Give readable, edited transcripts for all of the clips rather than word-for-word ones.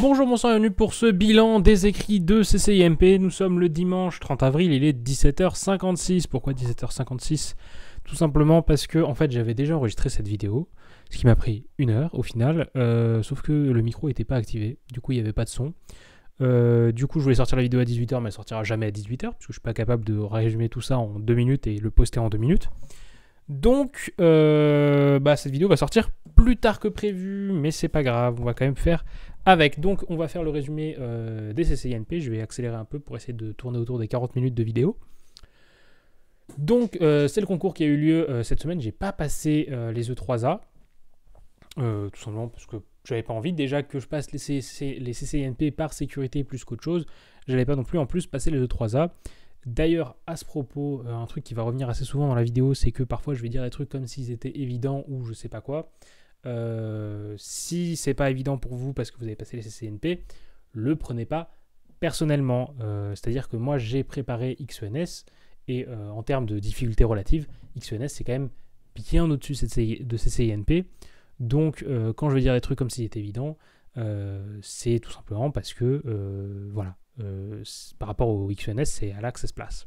Bonjour, bonsoir, bienvenue pour ce bilan des écrits de CCIMP. Nous sommes le dimanche 30 avril, il est 17h56. Pourquoi 17h56? Tout simplement parce que en fait j'avais déjà enregistré cette vidéo, ce qui m'a pris 1 heure au final, sauf que le micro n'était pas activé, du coup il n'y avait pas de son. Du coup je voulais sortir la vidéo à 18h, mais elle sortira jamais à 18h, parce que je ne suis pas capable de résumer tout ça en 2 minutes et le poster en 2 minutes. Donc cette vidéo va sortir plus tard que prévu, mais c'est pas grave, on va quand même faire avec. Donc on va faire le résumé des CCINP, je vais accélérer un peu pour essayer de tourner autour des 40 minutes de vidéo. Donc c'est le concours qui a eu lieu cette semaine, j'ai pas passé les E3A, tout simplement parce que j'avais pas envie, déjà que je passe les CCINP par sécurité plus qu'autre chose, j'allais pas non plus en plus passer les E3A. D'ailleurs, à ce propos, un truc qui va revenir assez souvent dans la vidéo, c'est que parfois je vais dire des trucs comme s'ils étaient évidents ou je sais pas quoi. Si c'est pas évident pour vous parce que vous avez passé les CCNP, le prenez pas personnellement. C'est-à-dire que moi j'ai préparé XENS et en termes de difficulté relative, XENS c'est quand même bien au-dessus de CCINP. Donc quand je vais dire des trucs comme s'ils étaient évidents, c'est tout simplement parce que voilà. Par rapport au XENS, c'est à là que ça se place.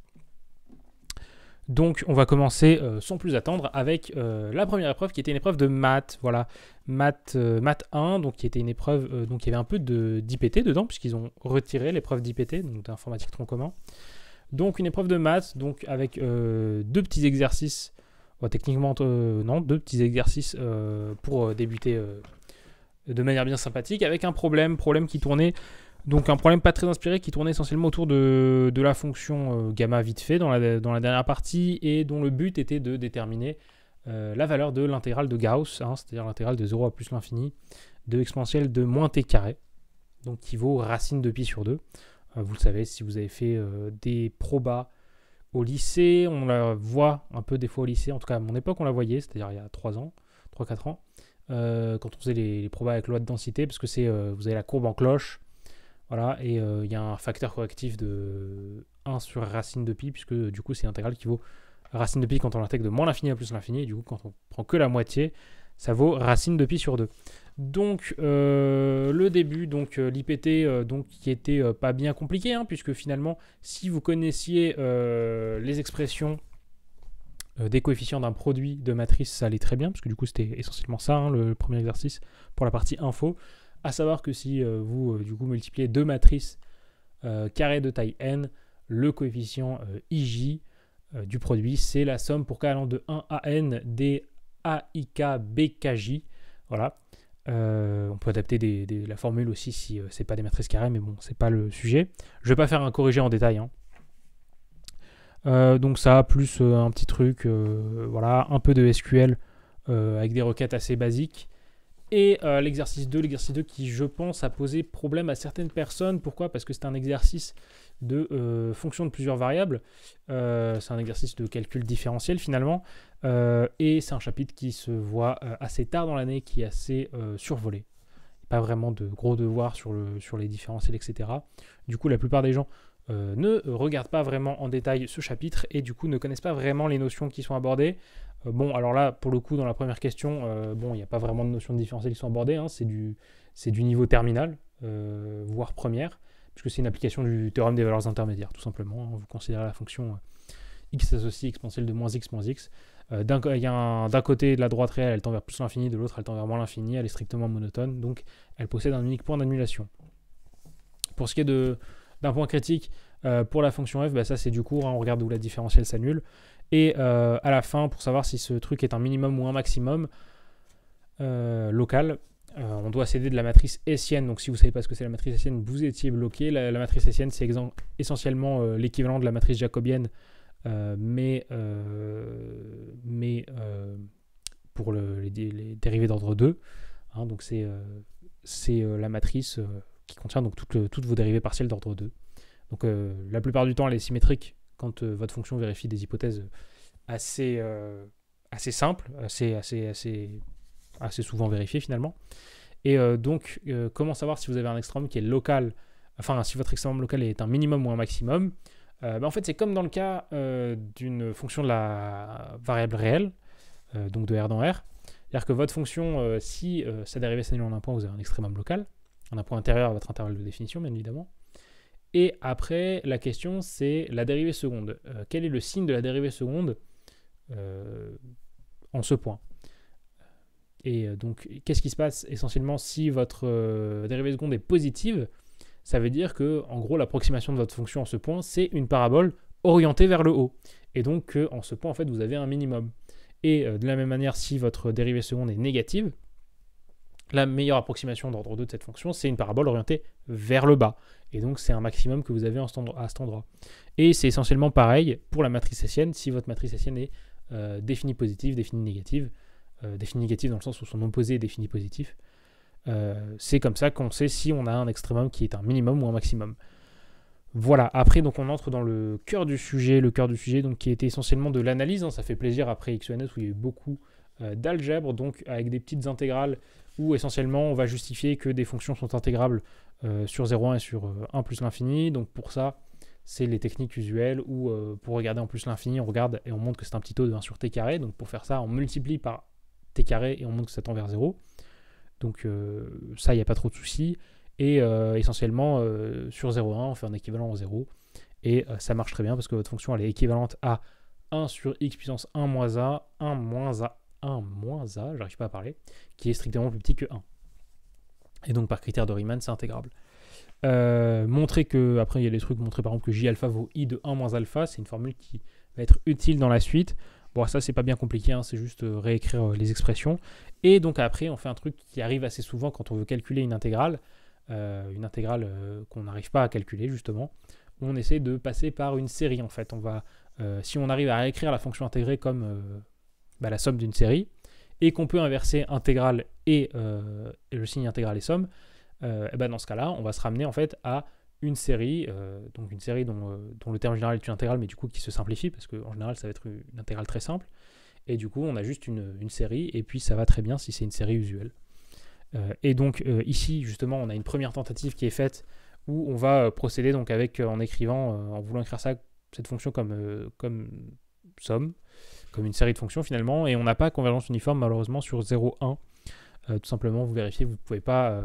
Donc on va commencer sans plus attendre avec la première épreuve qui était une épreuve de maths. Voilà, maths 1, donc qui était une épreuve, donc il y avait un peu d'IPT dedans, puisqu'ils ont retiré l'épreuve d'IPT, donc d'informatique tronc commun. Donc une épreuve de maths, donc avec 2 petits exercices, techniquement non, 2 petits exercices pour débuter de manière bien sympathique, avec un problème qui tournait. Donc un problème pas très inspiré qui tournait essentiellement autour de la fonction gamma vite fait dans la dernière partie et dont le but était de déterminer la valeur de l'intégrale de Gauss, c'est-à-dire l'intégrale de 0 à plus l'infini de exponentielle de moins t carré, donc qui vaut racine de pi sur 2. Vous le savez, si vous avez fait des probas au lycée, on la voit un peu des fois au lycée, en tout cas à mon époque on la voyait, c'est-à-dire il y a 3-4 ans, quand on faisait les probas avec loi de densité, parce que vous avez la courbe en cloche. Voilà, et il y a un facteur correctif de 1 sur racine de pi, puisque du coup c'est une intégrale qui vaut racine de pi quand on l'intègre de moins l'infini à plus l'infini, et du coup quand on prend que la moitié, ça vaut racine de pi sur 2. Donc le début, donc l'IPT, qui était pas bien compliqué, puisque finalement si vous connaissiez les expressions des coefficients d'un produit de matrice, ça allait très bien, parce que du coup c'était essentiellement ça, le premier exercice pour la partie info. À savoir que si vous du coup multipliez 2 matrices carrées de taille n, le coefficient IJ du produit, c'est la somme pour k allant de 1 à n des AIK BKJ. Voilà. On peut adapter la formule aussi si c'est pas des matrices carrées, mais bon, c'est pas le sujet. Je vais pas faire un corrigé en détail. Donc ça, plus un petit truc, voilà, un peu de SQL avec des requêtes assez basiques. Et l'exercice 2 qui, je pense, a posé problème à certaines personnes. Pourquoi? Parce que c'est un exercice de fonction de plusieurs variables. C'est un exercice de calcul différentiel, finalement. Et c'est un chapitre qui se voit assez tard dans l'année, qui est assez survolé. Pas vraiment de gros devoirs sur les différentiels, etc. Du coup, la plupart des gens ne regardent pas vraiment en détail ce chapitre et du coup ne connaissent pas vraiment les notions qui sont abordées. Bon, alors là, pour le coup, dans la première question, il n'y a pas vraiment de notions de différentiel qui sont abordées, c'est du niveau terminal, voire première, puisque c'est une application du théorème des valeurs intermédiaires, tout simplement. Vous considérez la fonction x associée exponentielle de moins x. D'un côté, de la droite réelle, elle tend vers plus l'infini, de l'autre, elle tend vers moins l'infini, elle est strictement monotone, donc elle possède un unique point d'annulation. Pour ce qui est d'un point critique, pour la fonction f, ça c'est du cours, on regarde où la différentielle s'annule. Et à la fin, pour savoir si ce truc est un minimum ou un maximum local, on doit s'aider de la matrice hessienne. Donc si vous ne savez pas ce que c'est la matrice hessienne, vous étiez bloqué. La matrice hessienne, c'est essentiellement l'équivalent de la matrice jacobienne, mais pour les dérivées d'ordre 2. Donc c'est la matrice qui contient donc toutes vos dérivées partielles d'ordre 2. Donc la plupart du temps, elle est symétrique quand votre fonction vérifie des hypothèses assez simples, assez souvent vérifiées finalement. Et donc, comment savoir si vous avez un extrême qui est local, enfin si votre extrême local est un minimum ou un maximum? En fait, c'est comme dans le cas d'une fonction de la variable réelle, donc de R dans R. C'est-à-dire que votre fonction, si sa dérivée s'annule en un point, vous avez un extrémum local. un point intérieur à votre intervalle de définition, bien évidemment. Et après, la question, c'est la dérivée seconde. Quel est le signe de la dérivée seconde en ce point? Et donc, qu'est-ce qui se passe essentiellement si votre dérivée seconde est positive? Ça veut dire que, en gros, l'approximation de votre fonction en ce point, c'est une parabole orientée vers le haut. Et donc, en ce point, en fait, vous avez un minimum. Et de la même manière, si votre dérivée seconde est négative, la meilleure approximation d'ordre 2 de cette fonction, c'est une parabole orientée vers le bas. Et donc, c'est un maximum que vous avez à cet endroit. Et c'est essentiellement pareil pour la matrice hessienne, si votre matrice hessienne est définie positive, définie négative dans le sens où son opposé est défini positif. C'est comme ça qu'on sait si on a un extrémum qui est un minimum ou un maximum. Voilà, après donc on entre dans le cœur du sujet, donc, qui était essentiellement de l'analyse, hein. Ça fait plaisir après XONS où il y a eu beaucoup d'algèbre, donc avec des petites intégrales où essentiellement on va justifier que des fonctions sont intégrables sur 0,1 et sur 1 plus l'infini. Donc pour ça, c'est les techniques usuelles où pour regarder en plus l'infini, on regarde et on montre que c'est un petit taux de 1 sur t carré. Donc pour faire ça, on multiplie par t carré et on montre que ça tend vers 0. Donc ça, il n'y a pas trop de soucis. Et essentiellement, sur 0,1, on fait un équivalent en 0. Et ça marche très bien parce que votre fonction, elle est équivalente à 1 sur x puissance 1 moins a, 1 moins a, 1 moins a, j'arrive pas à parler, qui est strictement plus petit que 1. Et donc par critère de Riemann, c'est intégrable. Montrer que, après il y a des trucs, montrer par exemple que j alpha vaut i de 1 moins alpha, c'est une formule qui va être utile dans la suite. Bon, ça c'est pas bien compliqué, hein, c'est juste réécrire les expressions. Et donc après, on fait un truc qui arrive assez souvent quand on veut calculer une intégrale qu'on n'arrive pas à calculer justement. On essaie de passer par une série en fait. Si on arrive à réécrire la fonction intégrée comme la somme d'une série, et qu'on peut inverser intégrale et le signe intégral et somme, dans ce cas-là, on va se ramener en fait à une série, donc une série dont le terme général est une intégrale, mais du coup qui se simplifie, parce qu'en général ça va être une intégrale très simple, et du coup on a juste une série, et puis ça va très bien si c'est une série usuelle. Et donc ici justement on a une première tentative qui est faite, où on va procéder donc en écrivant, en voulant écrire cette fonction comme somme, comme une série de fonctions finalement, et on n'a pas convergence uniforme malheureusement sur 0,1. Tout simplement, vous vérifiez, vous n'avez pas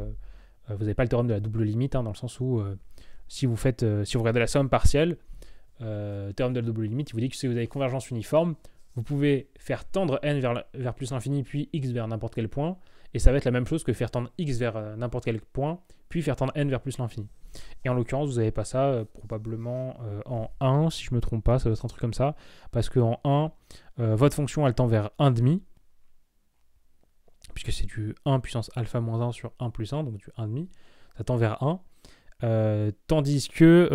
le théorème de la double limite, hein, dans le sens où si vous regardez la somme partielle, théorème de la double limite, il vous dit que si vous avez convergence uniforme, vous pouvez faire tendre n vers plus l'infini, puis x vers n'importe quel point, et ça va être la même chose que faire tendre x vers n'importe quel point, puis faire tendre n vers plus l'infini. Et en l'occurrence, vous n'avez pas ça probablement en 1, si je ne me trompe pas, ça doit être un truc comme ça, parce qu'en 1, votre fonction elle tend vers 1,5, puisque c'est du 1 puissance alpha moins 1 sur 1 plus 1, donc du 1,5, ça tend vers 1. Tandis que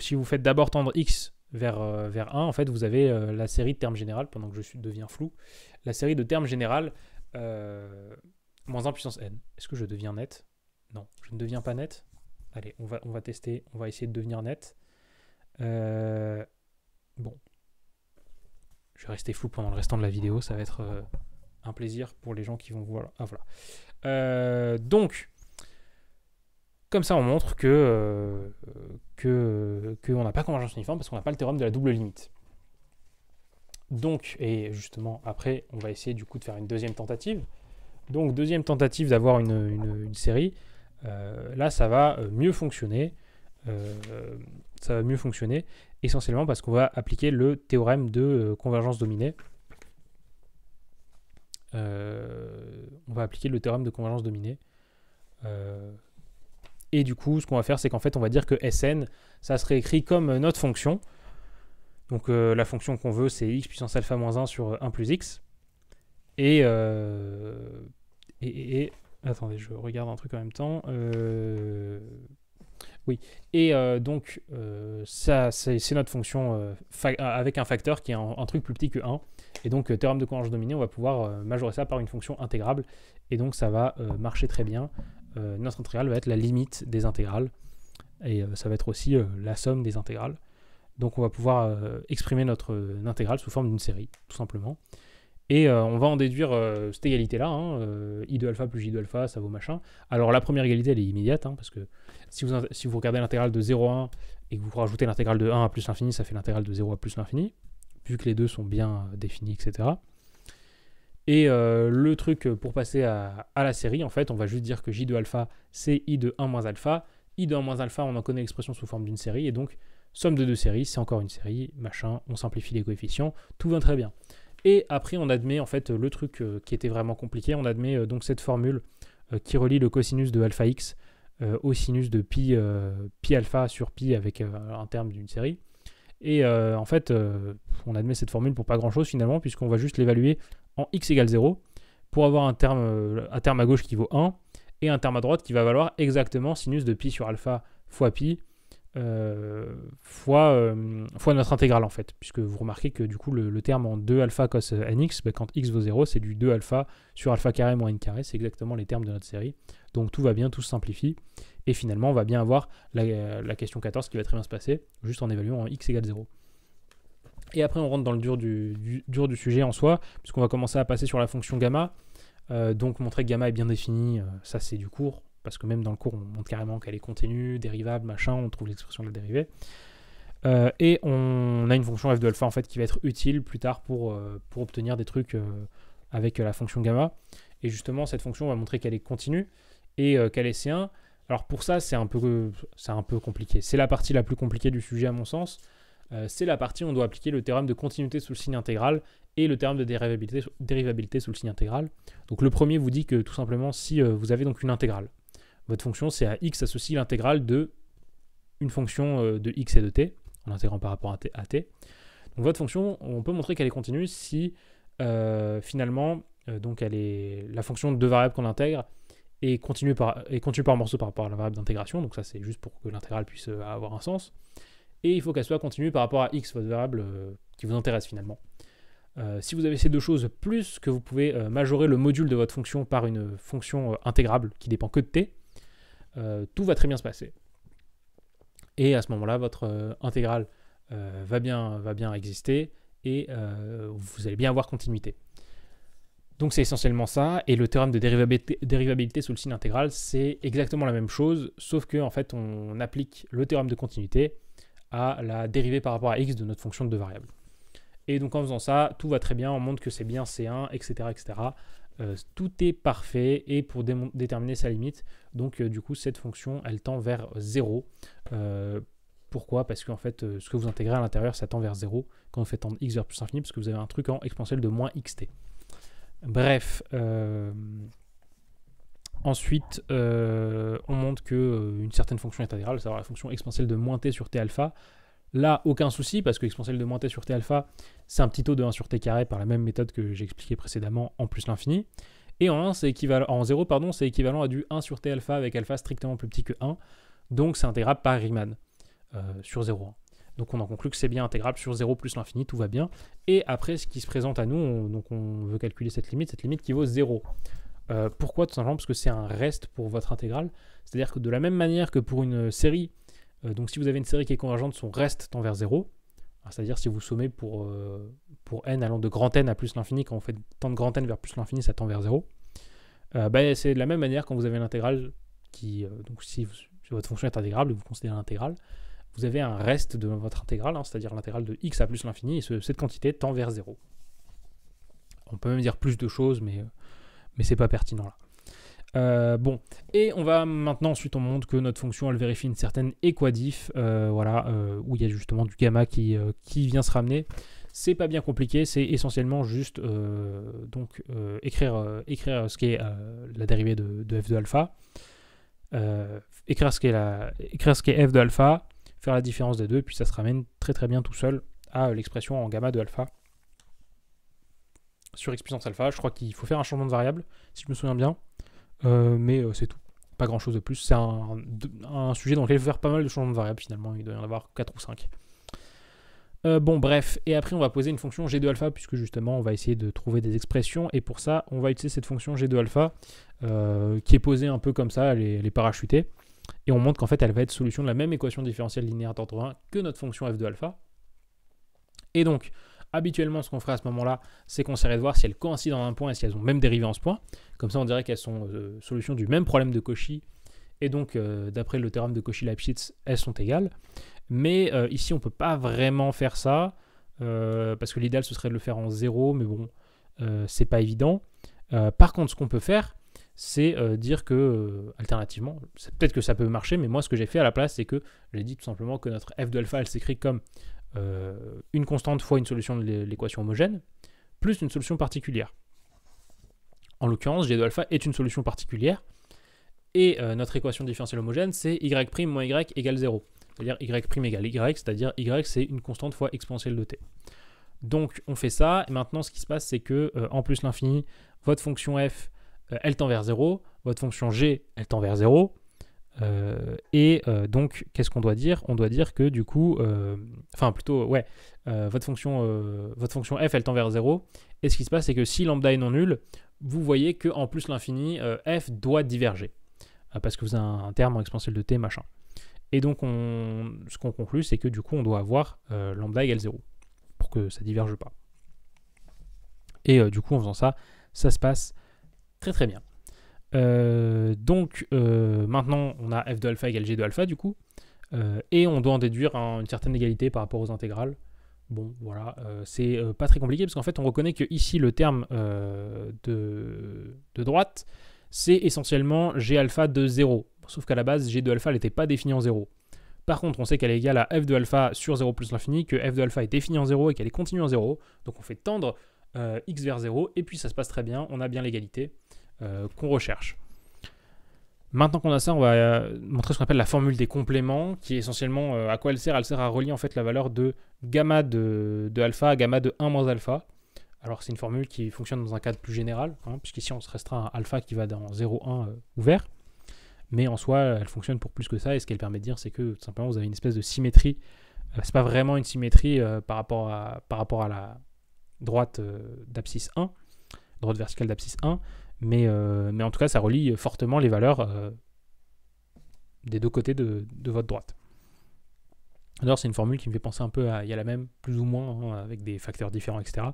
si vous faites d'abord tendre x vers 1, en fait, vous avez la série de termes générales, pendant que je deviens flou, la série de termes générales moins 1 puissance n. Est-ce que je deviens net? Non, je ne deviens pas net. Allez, on va tester, on va essayer de devenir net. Bon. Je vais rester flou pendant le restant de la vidéo, ça va être un plaisir pour les gens qui vont voir. Ah voilà. Donc, comme ça on montre que on n'a pas convergence uniforme parce qu'on n'a pas le théorème de la double limite. Donc, et justement après, on va essayer du coup de faire une deuxième tentative. Donc, deuxième tentative d'avoir une série. Là, ça va mieux fonctionner. Essentiellement parce qu'on va appliquer le théorème de convergence dominée. Et du coup, ce qu'on va faire, c'est qu'en fait, on va dire que Sn, ça serait écrit comme notre fonction. Donc, la fonction qu'on veut, c'est x puissance alpha moins 1 sur 1 plus x. Et attendez, je regarde un truc en même temps. Oui, et donc ça c'est notre fonction avec un facteur qui est un truc plus petit que 1. Et donc théorème de convergence dominée, on va pouvoir majorer ça par une fonction intégrable. Et donc ça va marcher très bien. Notre intégrale va être la limite des intégrales. Et ça va être aussi la somme des intégrales. Donc on va pouvoir exprimer notre intégrale sous forme d'une série, tout simplement. Et on va en déduire cette égalité-là, hein, i de alpha plus j de alpha, ça vaut machin. Alors la première égalité, elle est immédiate, hein, parce que si vous regardez l'intégrale de 0 à 1 et que vous rajoutez l'intégrale de 1 à plus l'infini, ça fait l'intégrale de 0 à plus l'infini, vu que les deux sont bien définis, etc. Et le truc pour passer à la série, en fait, on va juste dire que J de alpha, c'est I de 1 moins alpha. I de 1 moins alpha, on en connaît l'expression sous forme d'une série, et donc somme de deux séries, c'est encore une série, machin, on simplifie les coefficients, tout va très bien. Et après, on admet en fait le truc qui était vraiment compliqué, on admet donc cette formule qui relie le cosinus de alpha x au sinus de pi, pi alpha sur pi avec un terme d'une série. Et en fait, on admet cette formule pour pas grand chose finalement, puisqu'on va juste l'évaluer en x égale 0 pour avoir un terme à gauche qui vaut 1 et un terme à droite qui va valoir exactement sinus de pi sur alpha fois pi fois notre intégrale en fait, puisque vous remarquez que du coup le terme en 2 alpha cos nx, quand x vaut 0, c'est du 2 alpha sur alpha carré moins n carré, c'est exactement les termes de notre série. Donc tout va bien, tout se simplifie, et finalement on va bien avoir la question 14 qui va très bien se passer, juste en évaluant en x égale 0. Et après on rentre dans le dur du sujet en soi, puisqu'on va commencer à passer sur la fonction gamma, donc montrer que gamma est bien définie, ça c'est du cours, parce que même dans le cours, on montre carrément qu'elle est continue, dérivable, machin, on trouve l'expression de la dérivée. Et on a une fonction f de alpha en fait, qui va être utile plus tard pour obtenir des trucs avec la fonction gamma. Et justement, cette fonction, on va montrer qu'elle est continue et qu'elle est C1. Alors pour ça, c'est un peu compliqué. C'est la partie la plus compliquée du sujet à mon sens. C'est la partie où on doit appliquer le théorème de continuité sous le signe intégral et le théorème de dérivabilité sous le signe intégral. Donc le premier vous dit que tout simplement, si vous avez donc une intégrale, votre fonction, c'est à x associe l'intégrale de une fonction de x et de t, en intégrant par rapport à t. Donc votre fonction, on peut montrer qu'elle est continue si finalement, donc la fonction de deux variables qu'on intègre est continue par morceau par rapport à la variable d'intégration. Donc ça, c'est juste pour que l'intégrale puisse avoir un sens. Et il faut qu'elle soit continue par rapport à x, votre variable qui vous intéresse finalement. Si vous avez ces deux choses, plus que vous pouvez majorer le module de votre fonction par une fonction intégrable qui dépend que de t, tout va très bien se passer. Et à ce moment-là, votre intégrale va bien exister et vous allez bien avoir continuité. Donc c'est essentiellement ça, et le théorème de dérivabilité sous le signe intégral, c'est exactement la même chose, sauf que en fait on applique le théorème de continuité à la dérivée par rapport à x de notre fonction de deux variables. Et donc en faisant ça, tout va très bien, on montre que c'est bien C1, etc. etc. Tout est parfait, et pour déterminer sa limite, donc du coup cette fonction elle tend vers 0. Pourquoi? Parce qu'en fait ce que vous intégrez à l'intérieur ça tend vers 0 quand vous faites tendre x vers plus infini, parce que vous avez un truc en exponentielle de moins xt. Bref, ensuite on montre qu'une certaine fonction est intégrale, c'est-à-dire la fonction exponentielle de moins t sur t alpha. Là, aucun souci, parce que exponentielle de moins t sur t alpha, c'est un petit taux de 1 sur t carré par la même méthode que j'ai expliqué précédemment, en plus l'infini. Et en 0, c'est équivalent à du 1 sur t alpha avec alpha strictement plus petit que 1. Donc c'est intégrable par Riemann sur 0,1. Donc on en conclut que c'est bien intégrable sur 0 plus l'infini, tout va bien. Et après, ce qui se présente à nous, donc on veut calculer cette limite qui vaut 0. Pourquoi? Tout simplement parce que c'est un reste pour votre intégrale. C'est-à-dire que de la même manière que pour une série, donc si vous avez une série qui est convergente, son reste tend vers 0. C'est-à-dire si vous sommez pour n allant de grand n à plus l'infini, quand on fait tant de grand n vers plus l'infini, ça tend vers 0. C'est de la même manière quand vous avez une intégrale qui... donc si votre fonction est intégrable et vous considérez l'intégrale, vous avez un reste de votre intégrale, c'est-à-dire l'intégrale de x à plus l'infini, et cette quantité tend vers 0. On peut même dire plus de choses, mais c'est pas pertinent là. Bon, et on va maintenant, ensuite on montre que notre fonction elle vérifie une certaine équadif, où il y a justement du gamma qui vient se ramener. C'est pas bien compliqué, c'est essentiellement juste écrire ce qu'est la dérivée de f de alpha, écrire ce qu'est f de alpha, faire la différence des deux, et puis ça se ramène très très bien tout seul à l'expression en gamma de alpha sur x puissance alpha. Je crois qu'il faut faire un changement de variable, si je me souviens bien. Mais c'est tout, pas grand chose de plus. C'est un sujet dans lequel il faut faire pas mal de changements de variables finalement, il doit y en avoir 4 ou 5. Bon bref, et après on va poser une fonction g de alpha, puisque justement on va essayer de trouver des expressions, et pour ça on va utiliser cette fonction g de alpha qui est posée un peu comme ça, elle est parachutée, et on montre qu'en fait elle va être solution de la même équation différentielle linéaire d'ordre 1 que notre fonction f de alpha. Et donc habituellement, ce qu'on ferait à ce moment-là, c'est qu'on essaierait de voir si elles coïncident en un point et si elles ont même dérivé en ce point. Comme ça, on dirait qu'elles sont solutions du même problème de Cauchy. Et donc, d'après le théorème de Cauchy-Lipschitz, elles sont égales. Mais ici, on ne peut pas vraiment faire ça, parce que l'idéal, ce serait de le faire en 0. Mais bon, c'est pas évident. Par contre, ce qu'on peut faire, c'est dire que, alternativement, peut-être que ça peut marcher, mais moi, ce que j'ai fait à la place, c'est que j'ai dit tout simplement que notre f de alpha, elle s'écrit comme une constante fois une solution de l'équation homogène, plus une solution particulière. En l'occurrence, g de alpha est une solution particulière, et notre équation différentielle homogène, c'est y' moins y égale 0. C'est-à-dire y' égale y, c'est-à-dire y c'est une constante fois exponentielle de t. Donc on fait ça, et maintenant ce qui se passe, c'est que en plus l'infini, votre fonction f, elle tend vers 0, votre fonction g, elle tend vers 0, donc qu'est-ce qu'on doit dire? On doit dire que du coup, enfin plutôt, ouais, votre fonction f, elle tend vers 0, et ce qui se passe, c'est que si lambda est non nul, vous voyez qu'en plus l'infini, f doit diverger, parce que vous avez un terme en exponentielle de t, machin. Et donc ce qu'on conclut, c'est que du coup, on doit avoir lambda égale 0, pour que ça diverge pas. Et du coup, en faisant ça, ça se passe très très bien. Donc maintenant, on a f de alpha égale g de alpha, du coup, et on doit en déduire une certaine égalité par rapport aux intégrales. Bon, voilà, c'est pas très compliqué, parce qu'en fait, on reconnaît que ici, le terme de droite, c'est essentiellement g alpha de 0. Sauf qu'à la base, g de alpha, elle n'était pas définie en 0. Par contre, on sait qu'elle est égale à f de alpha sur 0 plus l'infini, que f de alpha est définie en 0 et qu'elle est continue en 0. Donc on fait tendre x vers 0, et puis ça se passe très bien, on a bien l'égalité qu'on recherche. Maintenant qu'on a ça, on va montrer ce qu'on appelle la formule des compléments, qui est essentiellement à quoi elle sert. Elle sert à relier en fait la valeur de gamma de alpha à gamma de 1 moins alpha. Alors c'est une formule qui fonctionne dans un cadre plus général, puisqu'ici on se restreint à alpha qui va dans 0, 1 ouvert. Mais en soi, elle fonctionne pour plus que ça, et ce qu'elle permet de dire, c'est que tout simplement vous avez une espèce de symétrie. C'est pas vraiment une symétrie par rapport à la droite d'abscisse 1, droite verticale d'abscisse 1, mais en tout cas, ça relie fortement les valeurs des deux côtés de votre droite. D'ailleurs, c'est une formule qui me fait penser un peu à il y a la même, plus ou moins, avec des facteurs différents, etc.,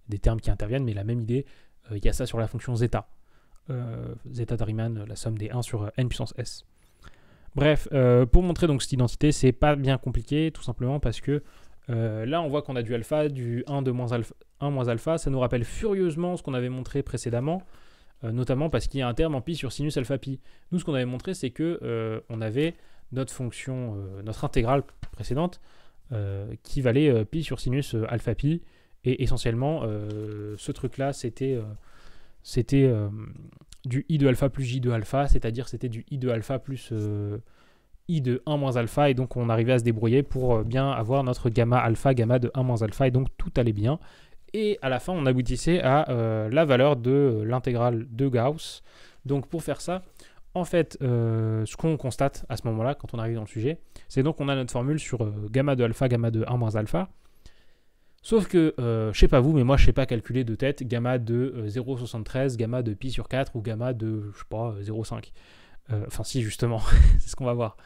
des termes qui interviennent, mais la même idée, il y a ça sur la fonction zeta. Zeta de Riemann, la somme des 1 sur n puissance s. Bref, pour montrer donc cette identité, c'est pas bien compliqué, tout simplement parce que là, on voit qu'on a du alpha, du 1 de moins alpha, 1 moins alpha, ça nous rappelle furieusement ce qu'on avait montré précédemment, notamment parce qu'il y a un terme en pi sur sinus alpha pi. Nous, ce qu'on avait montré, c'est que on avait notre fonction, notre intégrale précédente, qui valait pi sur sinus alpha pi, et essentiellement, ce truc-là, c'était du i de alpha plus j de alpha, c'est-à-dire c'était du i de alpha plus i de 1 moins alpha, et donc on arrivait à se débrouiller pour bien avoir notre gamma alpha, gamma de 1 moins alpha, et donc tout allait bien. Et à la fin, on aboutissait à la valeur de l'intégrale de Gauss. Donc pour faire ça, en fait, ce qu'on constate à ce moment-là, quand on arrive dans le sujet, c'est donc on a notre formule sur gamma de alpha, gamma de 1 moins alpha. Sauf que, je sais pas vous, mais moi je sais pas calculer de tête gamma de 0,73, gamma de pi sur 4 ou gamma de, je sais pas, 0,5. Enfin si, justement, c'est ce qu'on va voir.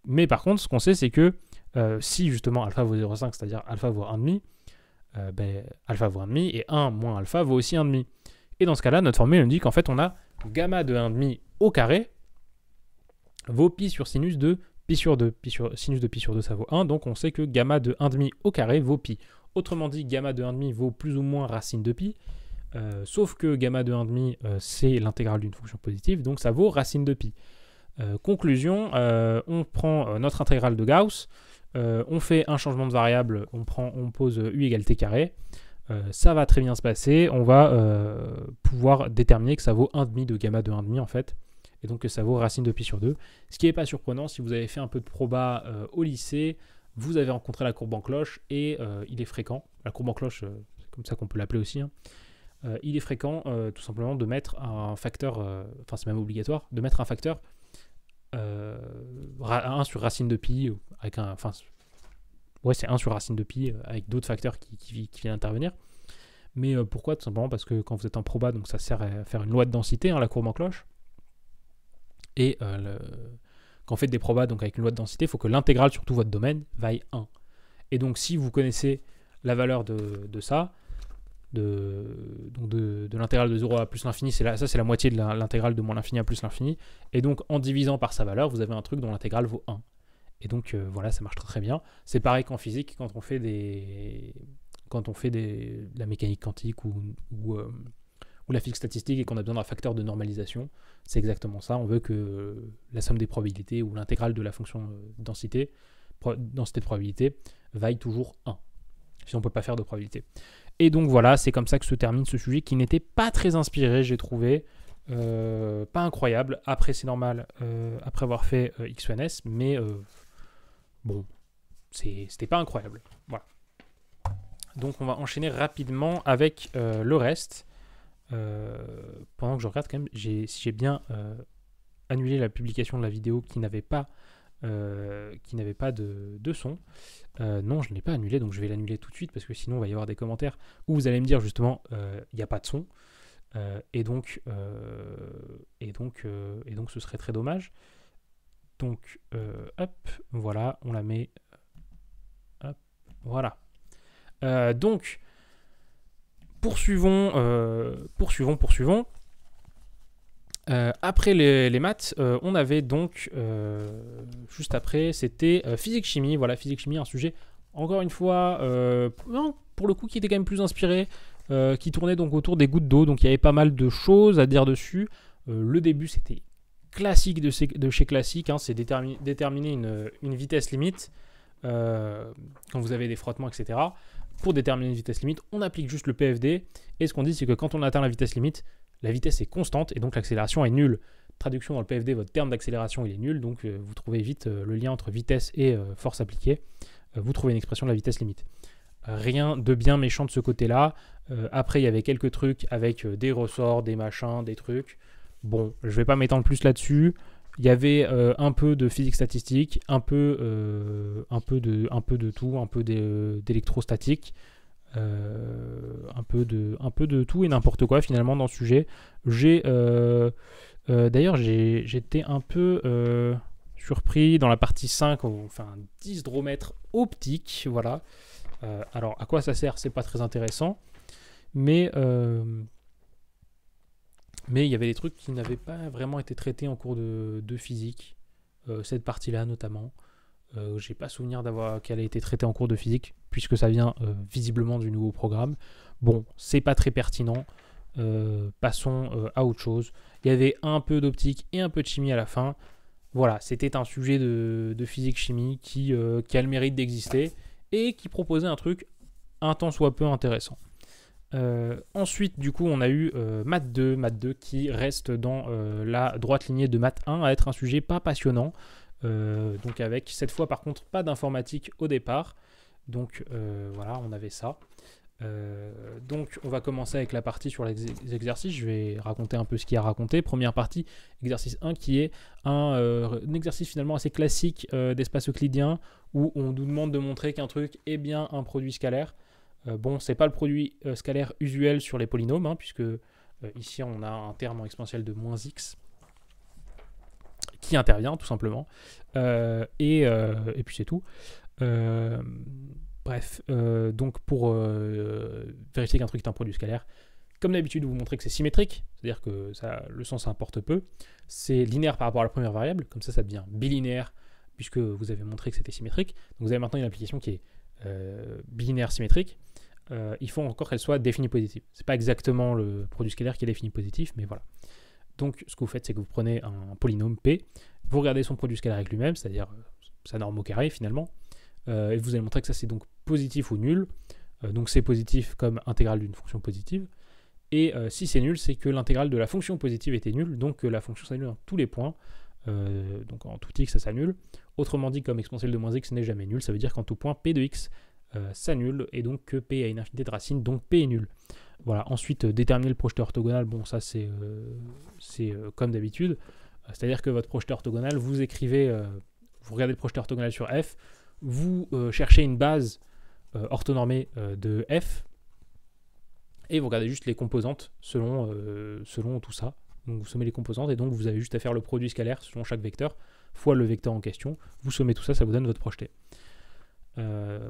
Mais par contre, ce qu'on sait, c'est que si justement alpha vaut 0,5, c'est-à-dire alpha vaut 1,5, alpha vaut 1,5 et 1 moins alpha vaut aussi 1,5. Et dans ce cas-là, notre formule nous dit qu'en fait, on a gamma de 1,5 au carré vaut pi sur sinus de pi sur 2. Sinus de pi sur 2, ça vaut 1. Donc on sait que gamma de 1,5 au carré vaut pi. Autrement dit, gamma de 1,5 vaut plus ou moins racine de pi. Sauf que gamma de 1,5, c'est l'intégrale d'une fonction positive. Donc ça vaut racine de pi. Conclusion, on prend notre intégrale de Gauss. On fait un changement de variable. On pose u égale t carré. Ça va très bien se passer. On va pouvoir déterminer que ça vaut 1,5 de gamma de 1,5 en fait. Et donc que ça vaut racine de pi sur 2. Ce qui n'est pas surprenant, si vous avez fait un peu de proba au lycée, vous avez rencontré la courbe en cloche et il est fréquent. La courbe en cloche, c'est comme ça qu'on peut l'appeler aussi. Il est fréquent tout simplement de mettre un facteur, enfin c'est même obligatoire, de mettre un facteur 1 sur racine de pi, avec un, enfin, ouais c'est 1 sur racine de pi avec d'autres facteurs qui viennent intervenir. Mais pourquoi? Tout simplement parce que quand vous êtes en proba, donc ça sert à faire une loi de densité, la courbe en cloche. Et quand vous faites des probas donc avec une loi de densité, il faut que l'intégrale sur tout votre domaine vaille 1. Et donc si vous connaissez la valeur de ça, de l'intégrale de 0 à plus l'infini, ça c'est la moitié de l'intégrale de moins l'infini à plus l'infini. Et donc en divisant par sa valeur, vous avez un truc dont l'intégrale vaut 1. Et donc voilà, ça marche très très bien. C'est pareil qu'en physique, quand quand on fait de la mécanique quantique ou la physique statistique et qu'on a besoin d'un facteur de normalisation. C'est exactement ça. On veut que la somme des probabilités ou l'intégrale de la fonction densité de probabilité vaille toujours 1. Sinon on ne peut pas faire de probabilité. Et donc voilà, c'est comme ça que se termine ce sujet qui n'était pas très inspiré, j'ai trouvé. Pas incroyable. Après, c'est normal, après avoir fait X ou NS, mais bon, c'était pas incroyable. Voilà. Donc on va enchaîner rapidement avec le reste. Pendant que je regarde quand même, si j'ai bien annulé la publication de la vidéo qui n'avait pas de son. Non, je ne l'ai pas annulé, donc je vais l'annuler tout de suite parce que sinon il va y avoir des commentaires où vous allez me dire justement il n'y a pas de son. Et donc ce serait très dommage. Donc hop, voilà, on la met. Hop, voilà. Donc poursuivons. Après les maths, on avait donc juste après, c'était physique-chimie. Voilà, physique-chimie, un sujet encore une fois, pour le coup, qui était quand même plus inspiré. Qui tournait donc autour des gouttes d'eau, donc il y avait pas mal de choses à dire dessus. Le début c'était classique de chez classique, hein, c'est déterminer une vitesse limite quand vous avez des frottements, etc. Pour déterminer une vitesse limite, on applique juste le PFD, et ce qu'on dit c'est que quand on atteint la vitesse limite, la vitesse est constante et donc l'accélération est nulle. Traduction dans le PFD, votre terme d'accélération il est nul, donc vous trouvez vite le lien entre vitesse et force appliquée, vous trouvez une expression de la vitesse limite. Rien de bien méchant de ce côté-là. Après, il y avait quelques trucs avec des ressorts, des machins, des trucs. Bon, je vais pas m'étendre plus là-dessus. Il y avait un peu de physique statistique, un peu de tout, un peu d'électrostatique, un peu de tout et n'importe quoi finalement dans le sujet. D'ailleurs, j'étais un peu surpris dans la partie 5, enfin 10 dromètres optiques, voilà. Alors, à quoi ça sert? C'est pas très intéressant. Mais il y avait des trucs qui n'avaient pas vraiment été traités en cours de physique. Cette partie-là, notamment. J'ai pas souvenir qu'elle a été traitée en cours de physique, puisque ça vient visiblement du nouveau programme. Bon, c'est pas très pertinent. Passons à autre chose. Il y avait un peu d'optique et un peu de chimie à la fin. Voilà, c'était un sujet de physique-chimie qui a le mérite d'exister et qui proposait un truc un tant soit peu intéressant. Ensuite, du coup, on a eu Math 2 qui reste dans la droite lignée de Math 1 à être un sujet pas passionnant. Donc avec, cette fois par contre, pas d'informatique au départ. Donc voilà, on avait ça. Donc on va commencer avec la partie sur les exercices. Je vais raconter un peu ce qu'il y a à raconter. Première partie, exercice 1, qui est un exercice finalement assez classique d'espace euclidien, où on nous demande de montrer qu'un truc est bien un produit scalaire. Bon, c'est pas le produit scalaire usuel sur les polynômes, hein, puisque ici on a un terme en exponentielle de moins x qui intervient tout simplement, et puis c'est tout. Bref, donc pour vérifier qu'un truc est un produit scalaire, comme d'habitude, vous montrez que c'est symétrique, c'est-à-dire que le sens importe peu. C'est linéaire par rapport à la première variable, comme ça devient bilinéaire, puisque vous avez montré que c'était symétrique. Donc vous avez maintenant une application qui est bilinéaire symétrique. Il faut encore qu'elle soit définie positive. C'est pas exactement le produit scalaire qui est défini positif, mais voilà. Donc ce que vous faites, c'est que vous prenez un polynôme P, vous regardez son produit scalaire avec lui-même, c'est-à-dire sa norme au carré finalement, et vous allez montrer que ça c'est donc positif ou nul. Donc c'est positif comme intégrale d'une fonction positive, et si c'est nul, c'est que l'intégrale de la fonction positive était nulle, donc la fonction s'annule dans tous les points, donc en tout x ça s'annule. Autrement dit, comme exponentielle de moins x n'est jamais nul, ça veut dire qu'en tout point p de x s'annule, et donc que p a une infinité de racines, donc p est nul. Voilà. Ensuite, déterminer le projeté orthogonal, bon ça c'est comme d'habitude, c'est-à-dire que votre projeté orthogonal, vous écrivez, vous regardez le projeté orthogonal sur f, vous cherchez une base orthonormée de f, et vous regardez juste les composantes selon tout ça. Donc vous sommez les composantes, et donc vous avez juste à faire le produit scalaire selon chaque vecteur, fois le vecteur en question. Vous sommez tout ça, ça vous donne votre projeté.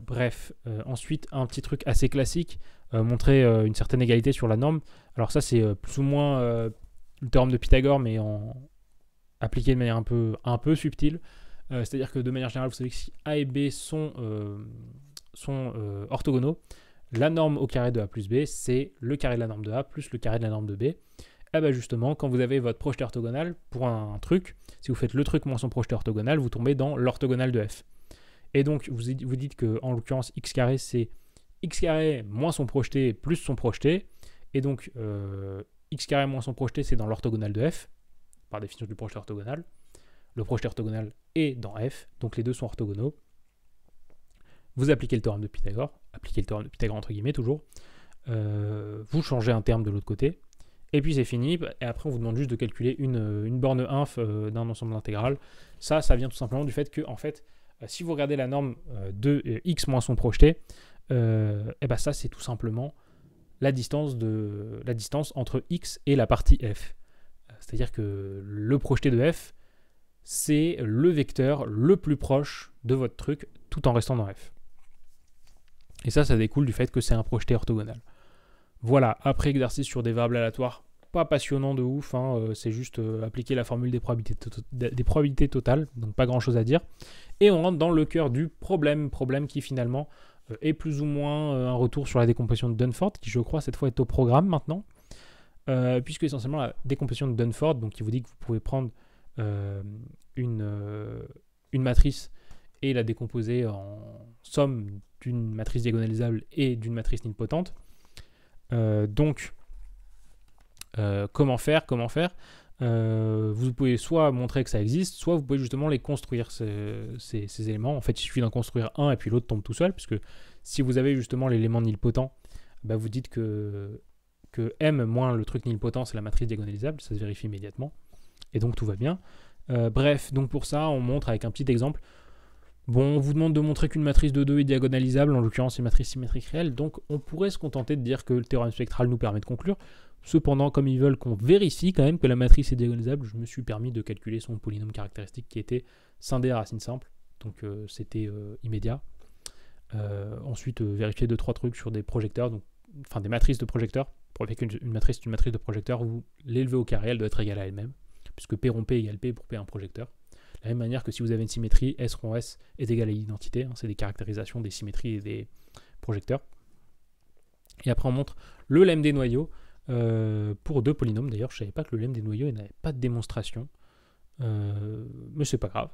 Bref, ensuite un petit truc assez classique, montrer une certaine égalité sur la norme. Alors ça c'est plus ou moins le théorème de Pythagore, mais appliqué de manière un peu subtile. C'est-à-dire que de manière générale, vous savez que si A et B sont orthogonaux, la norme au carré de A plus B, c'est le carré de la norme de A plus le carré de la norme de B. Et bien justement, quand vous avez votre projeté orthogonal pour un truc, si vous faites le truc moins son projeté orthogonal, vous tombez dans l'orthogonal de F. Et donc, vous dites que en l'occurrence, x carré, c'est x carré moins son projeté plus son projeté. Et donc, x carré moins son projeté, c'est dans l'orthogonal de F, par définition du projeté orthogonal. Le projeté orthogonal est dans F, donc les deux sont orthogonaux. Vous appliquez le théorème de Pythagore, entre guillemets toujours. Vous changez un terme de l'autre côté. Et puis c'est fini, et après on vous demande juste de calculer une borne inf d'un ensemble intégral. Ça vient tout simplement du fait que, en fait, si vous regardez la norme de x moins son projeté, et ben ça c'est tout simplement la distance entre x et la partie f. C'est-à-dire que le projeté de f, c'est le vecteur le plus proche de votre truc, tout en restant dans f. Et ça découle du fait que c'est un projeté orthogonal. Voilà, après exercice sur des variables aléatoires, pas passionnant de ouf, hein, c'est juste appliquer la formule des probabilités totales, donc pas grand chose à dire. Et on rentre dans le cœur du problème qui finalement est plus ou moins un retour sur la décomposition de Dunford, qui je crois cette fois est au programme maintenant, puisque essentiellement la décomposition de Dunford, donc qui vous dit que vous pouvez prendre une matrice et la décomposer en somme d'une matrice diagonalisable et d'une matrice nilpotente. Comment faire vous pouvez soit montrer que ça existe, soit vous pouvez justement les construire, ces éléments. En fait, il suffit d'en construire un et puis l'autre tombe tout seul, puisque si vous avez justement l'élément nilpotent, bah vous dites que M moins le truc nilpotent, c'est la matrice diagonalisable, ça se vérifie immédiatement, et donc tout va bien. Bref, donc pour ça, on montre avec un petit exemple. Bon, on vous demande de montrer qu'une matrice de 2 est diagonalisable, en l'occurrence une matrice symétrique réelle, donc on pourrait se contenter de dire que le théorème spectral nous permet de conclure. Cependant, comme ils veulent qu'on vérifie quand même que la matrice est diagonalisable, je me suis permis de calculer son polynôme caractéristique qui était scindé à racine simple, donc c'était immédiat. Ensuite, vérifier 2-3 trucs sur des projecteurs, donc, enfin des matrices de projecteurs. Pour vérifier qu'une matrice est une matrice de projecteurs, vous l'élevez au carré, elle doit être égale à elle-même, puisque P rond P égale P pour P un projecteur. De la même manière que si vous avez une symétrie, S rond S est égal à l'identité, hein, c'est des caractérisations des symétries et des projecteurs. Et après on montre le lemme des noyaux pour deux polynômes. D'ailleurs, je ne savais pas que le lemme des noyaux n'avait pas de démonstration, mais c'est pas grave.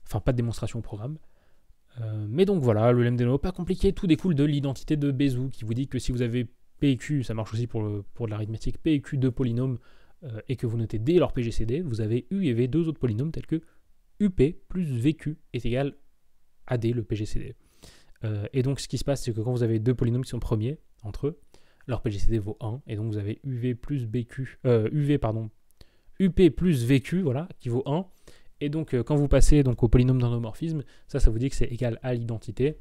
Enfin, pas de démonstration au programme. Mais donc voilà, le lemme des noyaux, pas compliqué, tout découle de l'identité de Bézout, qui vous dit que si vous avez P et Q, ça marche aussi pour de l'arithmétique, P et Q deux polynômes, et que vous notez D leur PGCD, vous avez U et V deux autres polynômes tels que UP plus VQ est égal à D, le PGCD. Et donc ce qui se passe, c'est que quand vous avez deux polynômes qui sont premiers entre eux, leur PGCD vaut 1, et donc vous avez UV plus BQ, UP plus VQ, voilà, qui vaut 1. Et donc quand vous passez donc, au polynôme d'endomorphisme, ça vous dit que c'est égal à l'identité.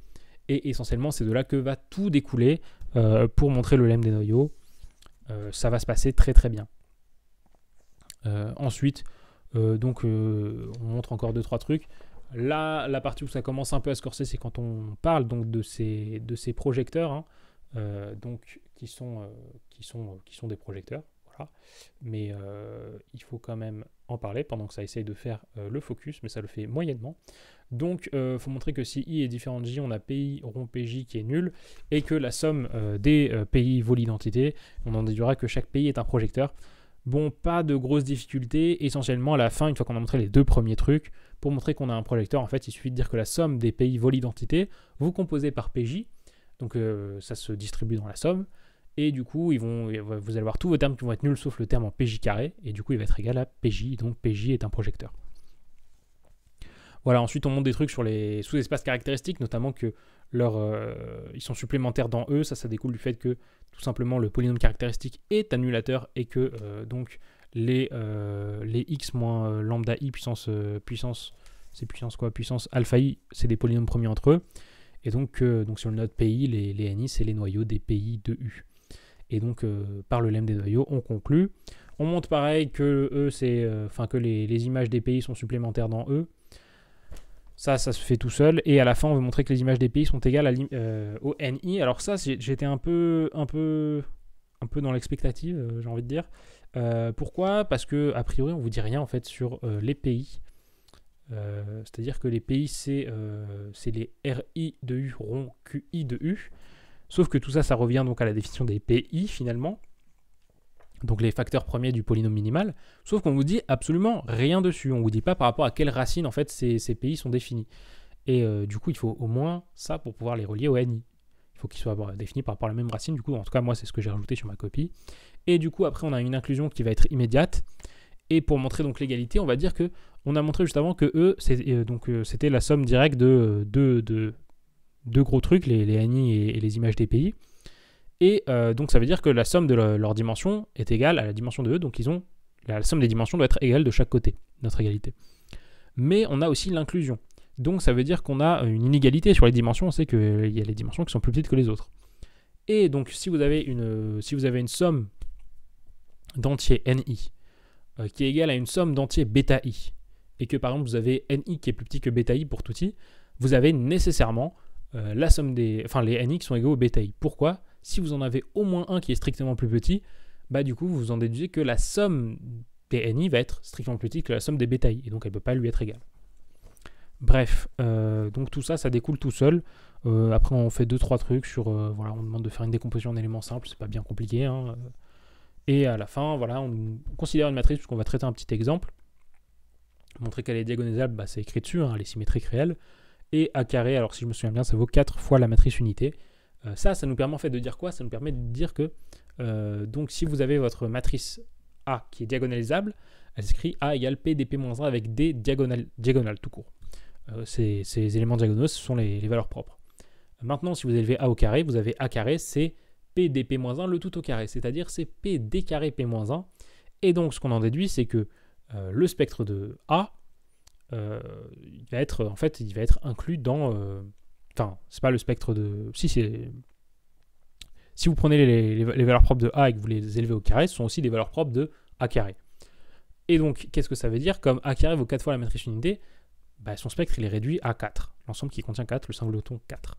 Et essentiellement, c'est de là que va tout découler pour montrer le lemme des noyaux. Ça va se passer très très bien. Ensuite, on montre encore 2-3 trucs. Là, la partie où ça commence un peu à se corser, c'est quand on parle donc de ces projecteurs, hein, donc qui sont des projecteurs, voilà. Mais il faut quand même en parler pendant que ça essaye de faire le focus, mais ça le fait moyennement. Donc, il faut montrer que si I est différent de J, on a PI rond PJ qui est nul, et que la somme des PI vaut l'identité. On en déduira que chaque PI est un projecteur. Bon, pas de grosses difficultés. Essentiellement, à la fin, une fois qu'on a montré les deux premiers trucs, pour montrer qu'on a un projecteur, en fait, il suffit de dire que la somme des PI vaut l'identité. Vous composez par PJ, donc ça se distribue dans la somme. Et du coup, vous allez avoir tous vos termes qui vont être nuls, sauf le terme en PJ carré. Et du coup, il va être égal à PJ, donc PJ est un projecteur. Voilà, ensuite, on montre des trucs sur les sous-espaces caractéristiques, notamment que ils sont supplémentaires dans E. Ça découle du fait que tout simplement le polynôme caractéristique est annulateur et que donc les x moins lambda i puissance alpha i, c'est des polynômes premiers entre eux. Et donc si on note PI, les NI, c'est les noyaux des PI de U. Et donc par le lemme des noyaux, on conclut. On montre pareil que que les images des PI sont supplémentaires dans E. Ça se fait tout seul. Et à la fin, on veut montrer que les images des pays sont égales au NI. Alors ça, j'étais un peu dans l'expectative, j'ai envie de dire. Pourquoi ? Parce que a priori, on vous dit rien en fait sur les pays. C'est-à-dire que les pays, c'est les RI de U rond QI de U. Sauf que tout ça, ça revient donc à la définition des PI finalement, donc les facteurs premiers du polynôme minimal, sauf qu'on vous dit absolument rien dessus. On vous dit pas par rapport à quelle racine en fait ces PI sont définis. Et du coup, il faut au moins ça pour pouvoir les relier au NI. Il faut qu'ils soient définis par rapport à la même racine. Du coup, en tout cas, moi, c'est ce que j'ai rajouté sur ma copie. Et du coup, après, on a une inclusion qui va être immédiate. Et pour montrer donc l'égalité, on va dire que on a montré juste avant que c'était la somme directe de deux gros trucs, les NI et les images des pays. Et donc ça veut dire que la somme de leur dimension est égale à la dimension de E, donc la somme des dimensions doit être égale de chaque côté, notre égalité. Mais on a aussi l'inclusion. Donc ça veut dire qu'on a une inégalité sur les dimensions, on sait qu'il y a les dimensions qui sont plus petites que les autres. Et donc si vous avez une somme d'entiers NI qui est égale à une somme d'entiers bêta I, et que par exemple vous avez NI qui est plus petit que bêta I pour tout I, vous avez nécessairement la somme les NI qui sont égaux au bêta I. Pourquoi ? Si vous en avez au moins un qui est strictement plus petit, bah du coup vous en déduisez que la somme des NI va être strictement plus petite que la somme des bêta I, et donc elle ne peut pas lui être égale. Bref, donc tout ça, ça découle tout seul. Après on fait 2-3 trucs sur, voilà, on demande de faire une décomposition en éléments simples, c'est pas bien compliqué, hein. Et à la fin, voilà, on considère une matrice puisqu'on va traiter un petit exemple. Montrer qu'elle est diagonalisable, bah, c'est écrit dessus, hein, elle est symétrique réelle. Et A carré, alors si je me souviens bien, ça vaut 4 fois la matrice unité. Ça nous permet en fait de dire quoi ? Ça nous permet de dire que donc si vous avez votre matrice A qui est diagonalisable, elle s'écrit A égale P dp-1 avec D diagonale tout court. Ces éléments diagonaux, ce sont les valeurs propres. Maintenant, si vous élevez A au carré, vous avez A carré, c'est P dp-1 le tout au carré, c'est-à-dire c'est P d carré P-1. Et donc ce qu'on en déduit, c'est que le spectre de A, il va être inclus dans... Enfin, c'est pas le spectre de... Si vous prenez les valeurs propres de A et que vous les élevez au carré, ce sont aussi des valeurs propres de A carré. Et donc, qu'est-ce que ça veut dire ? Comme A carré vaut 4 fois la matrice unité, bah, son spectre il est réduit à 4. L'ensemble qui contient 4, le singleton 4.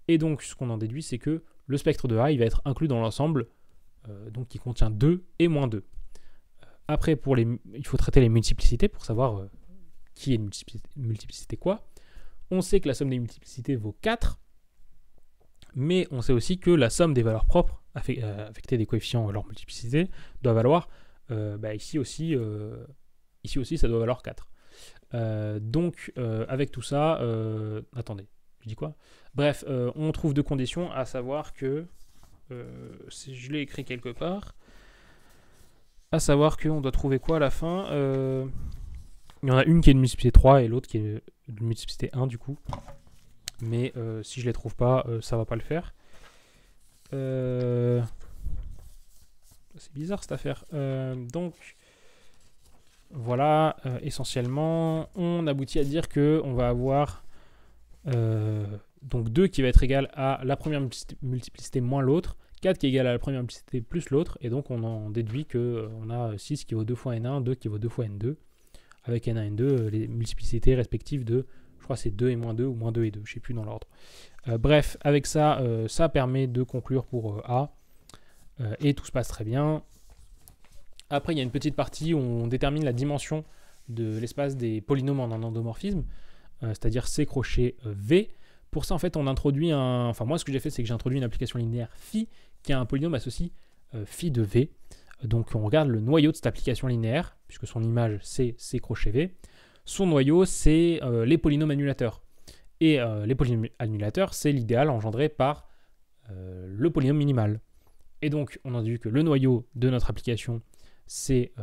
Et donc, ce qu'on en déduit, c'est que le spectre de A, il va être inclus dans l'ensemble donc qui contient 2 et moins 2. Après, il faut traiter les multiplicités pour savoir qui est une multiplicité quoi. On sait que la somme des multiplicités vaut 4, mais on sait aussi que la somme des valeurs propres affectées des coefficients leur multiplicité doit valoir, ici aussi ça doit valoir 4. Donc avec tout ça, attendez, je dis quoi ? Bref, on trouve deux conditions, à savoir que, si je l'ai écrit quelque part, à savoir qu'on doit trouver quoi à la fin ? Il y en a une qui est de multiplicité 3 et l'autre qui est de multiplicité 1 du coup. Mais si je les trouve pas, ça va pas le faire. C'est bizarre cette affaire. Donc voilà, essentiellement, on aboutit à dire que on va avoir donc 2 qui va être égal à la première multiplicité moins l'autre, 4 qui est égal à la première multiplicité plus l'autre, et donc on en déduit qu'on a 6 qui vaut 2 fois n1, 2 qui vaut 2 fois n2, avec n1 et n2, les multiplicités respectives de, je crois c'est 2 et moins 2, ou moins 2 et 2, je ne sais plus dans l'ordre. Bref, avec ça, ça permet de conclure pour A, et tout se passe très bien. Après, il y a une petite partie où on détermine la dimension de l'espace des polynômes en un endomorphisme, c'est-à-dire C crochet V. Pour ça, en fait, on introduit Enfin, moi, ce que j'ai fait, c'est que j'ai introduit une application linéaire phi qui a un polynôme associé phi de V. Donc, on regarde le noyau de cette application linéaire, puisque son image, c'est C crochet V. Son noyau, c'est les polynômes annulateurs. Et les polynômes annulateurs, c'est l'idéal engendré par le polynôme minimal. Et donc, on a vu que le noyau de notre application, c'est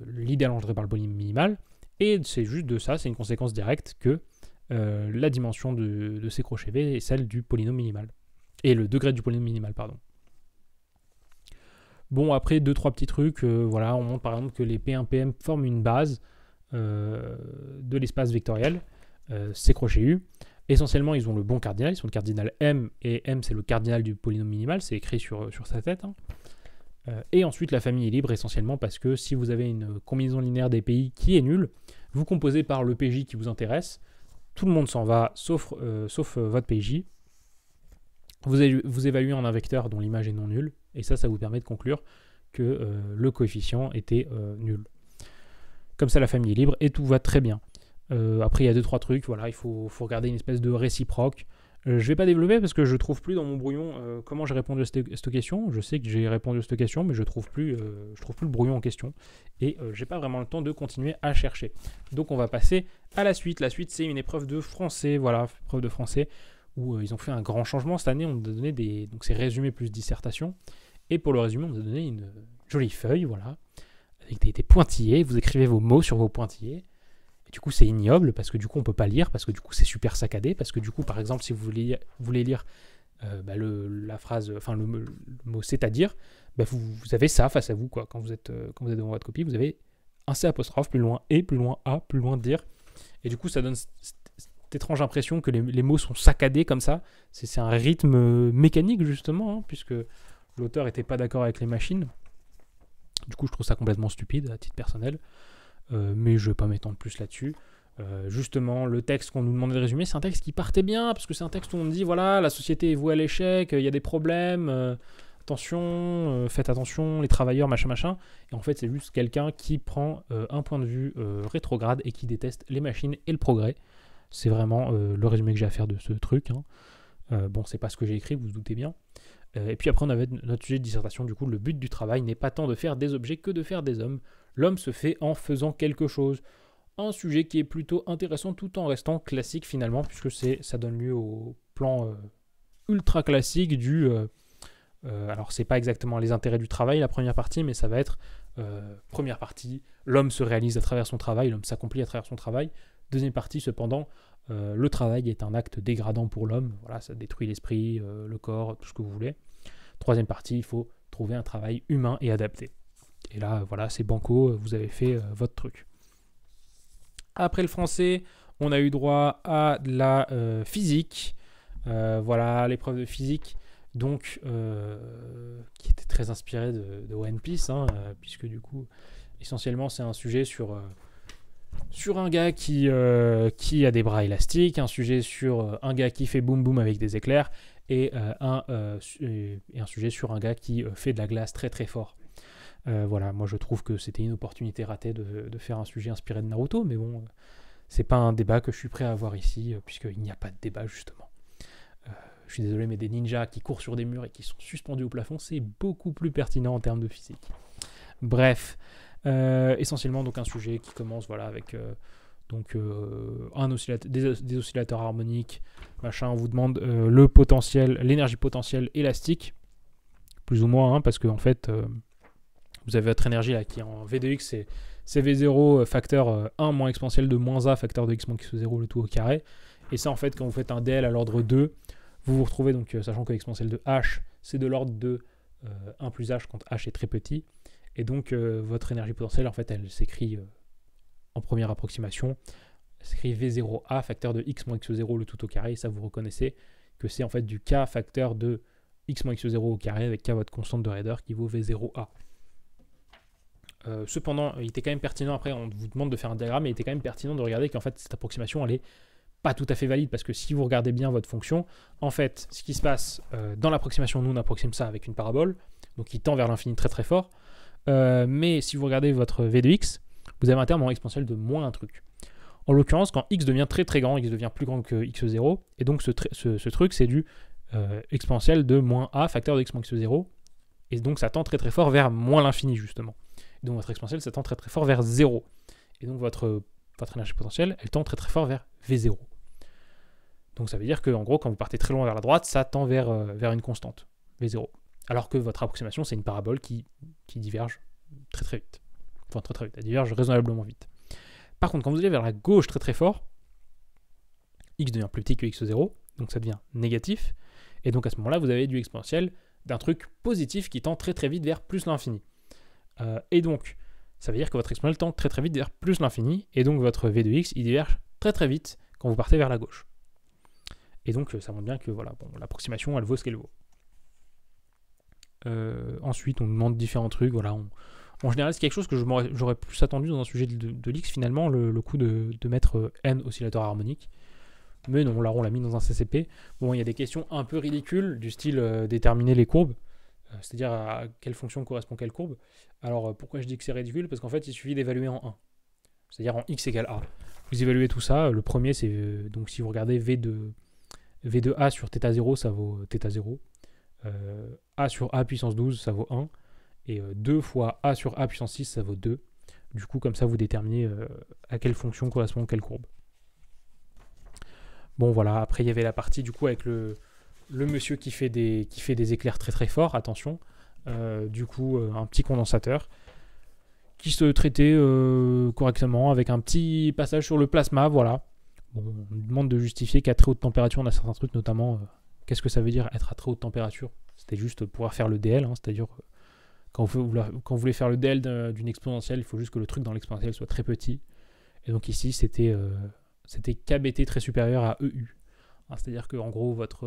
l'idéal engendré par le polynôme minimal. Et c'est juste de ça, c'est une conséquence directe que la dimension de C crochet V est celle du polynôme minimal. Et le degré du polynôme minimal, pardon. Bon, après, 2-3 petits trucs. Voilà, on montre par exemple que les P1, PM forment une base de l'espace vectoriel C crochet U. Essentiellement, ils ont le bon cardinal. Ils sont le cardinal M, et M, c'est le cardinal du polynôme minimal. C'est écrit sur sa tête. Hein. Et ensuite, la famille est libre essentiellement parce que si vous avez une combinaison linéaire des PI qui est nulle, vous composez par le PJ qui vous intéresse, tout le monde s'en va, sauf votre PJ. Vous évaluez en un vecteur dont l'image est non nulle, et ça vous permet de conclure que le coefficient était nul. Comme ça, la famille est libre, et tout va très bien. Après, il y a 2-3 trucs, voilà, il faut regarder une espèce de réciproque. Je vais pas développer parce que je trouve plus dans mon brouillon comment j'ai répondu à cette question. Je sais que j'ai répondu à cette question, mais je trouve plus le brouillon en question. Et j'ai pas vraiment le temps de continuer à chercher. Donc on va passer à la suite. La suite, c'est une épreuve de français. Voilà, épreuve de français où ils ont fait un grand changement. Cette année, on nous a donné donc c'est résumé plus dissertation. Et pour le résumé, on nous a donné une jolie feuille, voilà, avec des pointillés. Vous écrivez vos mots sur vos pointillés. Et du coup, c'est ignoble parce que du coup, on peut pas lire, parce que du coup, c'est super saccadé, parce que du coup, par exemple, si vous voulez lire la phrase, enfin le mot c'est-à-dire, vous avez ça face à vous, quoi. Quand vous êtes devant votre copie, vous avez un C apostrophe, plus loin et, plus loin A, plus loin dire. Et du coup, ça donne cette étrange impression que les mots sont saccadés comme ça. C'est un rythme mécanique, justement, hein, puisque l'auteur n'était pas d'accord avec les machines. Du coup, je trouve ça complètement stupide, à titre personnel. Mais je ne vais pas m'étendre plus là-dessus. Justement, le texte qu'on nous demandait de résumer, c'est un texte qui partait bien, parce que c'est un texte où on dit, voilà, la société est vouée à l'échec, il y a des problèmes, attention, faites attention, les travailleurs, machin, machin. Et en fait, c'est juste quelqu'un qui prend un point de vue rétrograde et qui déteste les machines et le progrès. C'est vraiment le résumé que j'ai à faire de ce truc. Hein. Bon, c'est pas ce que j'ai écrit, vous vous doutez bien. Et puis après, on avait notre sujet de dissertation. Du coup, le but du travail n'est pas tant de faire des objets que de faire des hommes. L'homme se fait en faisant quelque chose. Un sujet qui est plutôt intéressant tout en restant classique finalement, puisque ça donne lieu au plan ultra classique du... alors, c'est pas exactement les intérêts du travail, la première partie, mais ça va être première partie, l'homme se réalise à travers son travail, l'homme s'accomplit à travers son travail. Deuxième partie, cependant, le travail est un acte dégradant pour l'homme. Voilà, ça détruit l'esprit, le corps, tout ce que vous voulez. Troisième partie, il faut trouver un travail humain et adapté. Et là, voilà, c'est banco, vous avez fait votre truc. Après le français, on a eu droit à de la physique. Voilà, l'épreuve de physique, donc, qui était très inspirée de One Piece, hein, puisque du coup, essentiellement, c'est un sujet sur un gars qui a des bras élastiques, un sujet sur un gars qui fait boum boum avec des éclairs, et un sujet sur un gars qui fait de la glace très très fort. Voilà, moi je trouve que c'était une opportunité ratée de faire un sujet inspiré de Naruto, mais bon, c'est pas un débat que je suis prêt à avoir ici, puisqu'il n'y a pas de débat justement. Je suis désolé, mais des ninjas qui courent sur des murs et qui sont suspendus au plafond, c'est beaucoup plus pertinent en termes de physique. Bref, essentiellement donc un sujet qui commence voilà, avec des oscillateurs harmoniques, machin, on vous demande le potentiel, l'énergie potentielle élastique, plus ou moins, hein, parce que en fait... vous avez votre énergie là qui est en V de x, c'est V0 facteur 1 moins exponentielle de moins A facteur de x moins x0 le tout au carré. Et ça en fait quand vous faites un DL à l'ordre 2, vous vous retrouvez donc sachant que l'exponentielle de h c'est de l'ordre de 1 plus h quand h est très petit. Et donc votre énergie potentielle en fait elle s'écrit en première approximation, elle s'écrit V0A facteur de x moins x0 le tout au carré. Et ça vous reconnaissez que c'est en fait du k facteur de x moins x0 au carré avec k votre constante de raideur qui vaut V0A. Cependant, il était quand même pertinent, après on vous demande de faire un diagramme, mais il était quand même pertinent de regarder qu'en fait cette approximation elle est pas tout à fait valide, parce que si vous regardez bien votre fonction, en fait ce qui se passe dans l'approximation, nous on approxime ça avec une parabole, donc qui tend vers l'infini très très fort, mais si vous regardez votre v de x, vous avez un terme en exponentielle de moins un truc. En l'occurrence, quand x devient très très grand, x devient plus grand que x0, et donc ce truc c'est du exponentielle de moins a facteur de x moins x0, et donc ça tend très très fort vers moins l'infini justement. Donc votre exponentielle, ça tend très très fort vers 0. Et donc votre énergie potentielle, elle tend très très fort vers V0. Donc ça veut dire que en gros, quand vous partez très loin vers la droite, ça tend vers une constante, V0. Alors que votre approximation, c'est une parabole qui diverge très très vite. Enfin très très vite, elle diverge raisonnablement vite. Par contre, quand vous allez vers la gauche très très fort, x devient plus petit que x0, donc ça devient négatif. Et donc à ce moment-là, vous avez du exponentiel d'un truc positif qui tend très très vite vers plus l'infini. Et donc, ça veut dire que votre exponentielle tend très très vite vers plus l'infini, et donc votre v de x, il diverge très très vite quand vous partez vers la gauche. Et donc, ça montre bien que voilà, bon, l'approximation, elle vaut ce qu'elle vaut. Ensuite, on demande différents trucs. Voilà, en général, c'est quelque chose que j'aurais plus attendu dans un sujet de l'X, finalement, le coup de mettre n oscillateurs harmoniques. Mais non, là, on l'a mis dans un CCP. Bon, il y a des questions un peu ridicules, du style déterminer les courbes. C'est-à-dire à quelle fonction correspond quelle courbe. Alors pourquoi je dis que c'est ridicule? Parce qu'en fait il suffit d'évaluer en 1. C'est-à-dire en x égale a. Vous évaluez tout ça. Le premier c'est, donc si vous regardez v V de A sur θ0, ça vaut θ0. A sur A puissance 12, ça vaut 1. Et 2 fois A sur A puissance 6, ça vaut 2. Du coup, comme ça, vous déterminez à quelle fonction correspond quelle courbe. Bon, voilà. Après, il y avait la partie, du coup, avec le monsieur qui fait des éclairs très très forts. Attention. Du coup, un petit condensateur qui se traitait correctement avec un petit passage sur le plasma. Voilà. Bon, on nous demande de justifier qu'à très haute température, on a certains trucs, notamment, qu'est-ce que ça veut dire être à très haute température? C'était juste pouvoir faire le DL, c'est-à-dire quand vous voulez faire le DL d'une exponentielle, il faut juste que le truc dans l'exponentielle soit très petit. Et donc ici, c'était KBT très supérieur à EU. C'est-à-dire qu'en gros, votre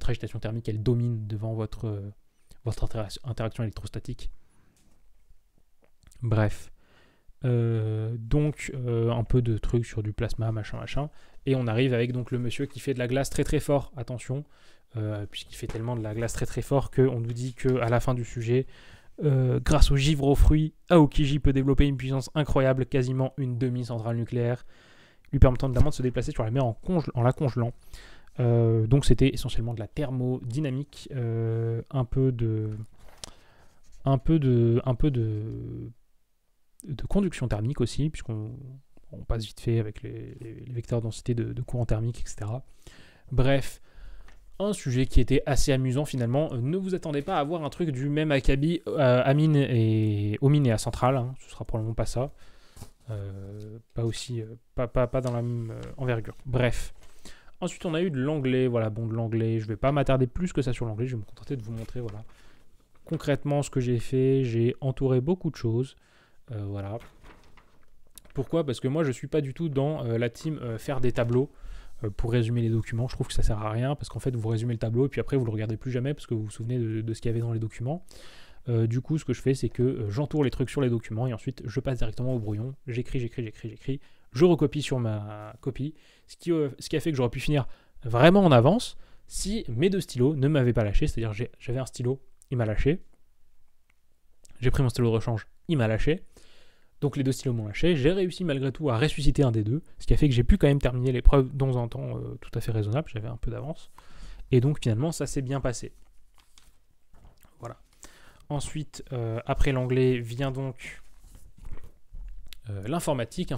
agitation thermique, elle domine devant votre interaction électrostatique. Bref. Donc, un peu de trucs sur du plasma, machin. Et on arrive avec donc le monsieur qui fait de la glace très très fort. Attention, puisqu'il fait tellement de la glace très très fort qu'on nous dit qu'à la fin du sujet, grâce au givre aux fruits, Aokiji peut développer une puissance incroyable, quasiment une demi-centrale nucléaire, lui permettant notamment de se déplacer sur la mer en la congelant. Donc c'était essentiellement de la thermodynamique, un peu de conduction thermique aussi, puisqu'on passe vite fait avec les vecteurs de densité de courant thermique, etc. Bref, un sujet qui était assez amusant finalement. Ne vous attendez pas à avoir un truc du même acabit amine et homine et à centrale, hein. Ce sera probablement pas ça. Pas aussi, pas dans la même envergure. Bref. Ensuite, on a eu de l'anglais. Voilà, bon, de l'anglais. Je vais pas m'attarder plus que ça sur l'anglais. Je vais me contenter de vous montrer, voilà, concrètement ce que j'ai fait. J'ai entouré beaucoup de choses. Voilà. Pourquoi? Parce que moi, je suis pas du tout dans la team faire des tableaux pour résumer les documents. Je trouve que ça sert à rien parce qu'en fait, vous résumez le tableau et puis après, vous le regardez plus jamais parce que vous vous souvenez de ce qu'il y avait dans les documents. Du coup, ce que je fais, c'est que j'entoure les trucs sur les documents et ensuite, je passe directement au brouillon. J'écris. Je recopie sur ma copie, ce qui a fait que j'aurais pu finir vraiment en avance si mes deux stylos ne m'avaient pas lâché. C'est-à-dire, j'avais un stylo, il m'a lâché. J'ai pris mon stylo de rechange, il m'a lâché. Donc les deux stylos m'ont lâché. J'ai réussi malgré tout à ressusciter un des deux, ce qui a fait que j'ai pu quand même terminer l'épreuve dans un temps tout à fait raisonnable. J'avais un peu d'avance. Et donc finalement, ça s'est bien passé. Voilà. Ensuite, après l'anglais, vient donc l'informatique,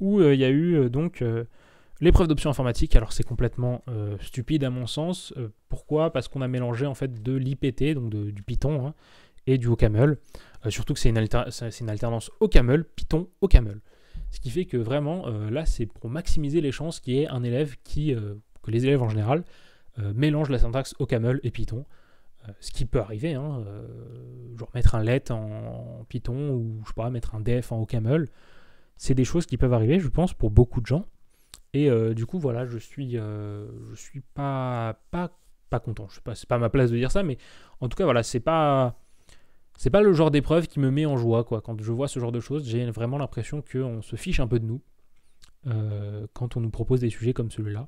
où il y a eu donc l'épreuve d'option informatique. Alors c'est complètement stupide à mon sens. Pourquoi? Parce qu'on a mélangé en fait de l'IPT, donc du Python, hein, et du OCaml. Surtout que c'est une alternance OCaml, Python, OCaml. Ce qui fait que vraiment, là, c'est pour maximiser les chances qu'il y ait un élève que les élèves en général mélangent la syntaxe OCaml et Python. Ce qui peut arriver, hein, genre mettre un let en Python ou je sais pas, mettre un def en OCaml. C'est des choses qui peuvent arriver, je pense, pour beaucoup de gens. Et du coup, voilà, je suis pas content. Je sais pas, c'est pas ma place de dire ça, mais en tout cas, voilà, c'est pas le genre d'épreuve qui me met en joie, quoi. Quand je vois ce genre de choses, j'ai vraiment l'impression qu'on se fiche un peu de nous quand on nous propose des sujets comme celui-là.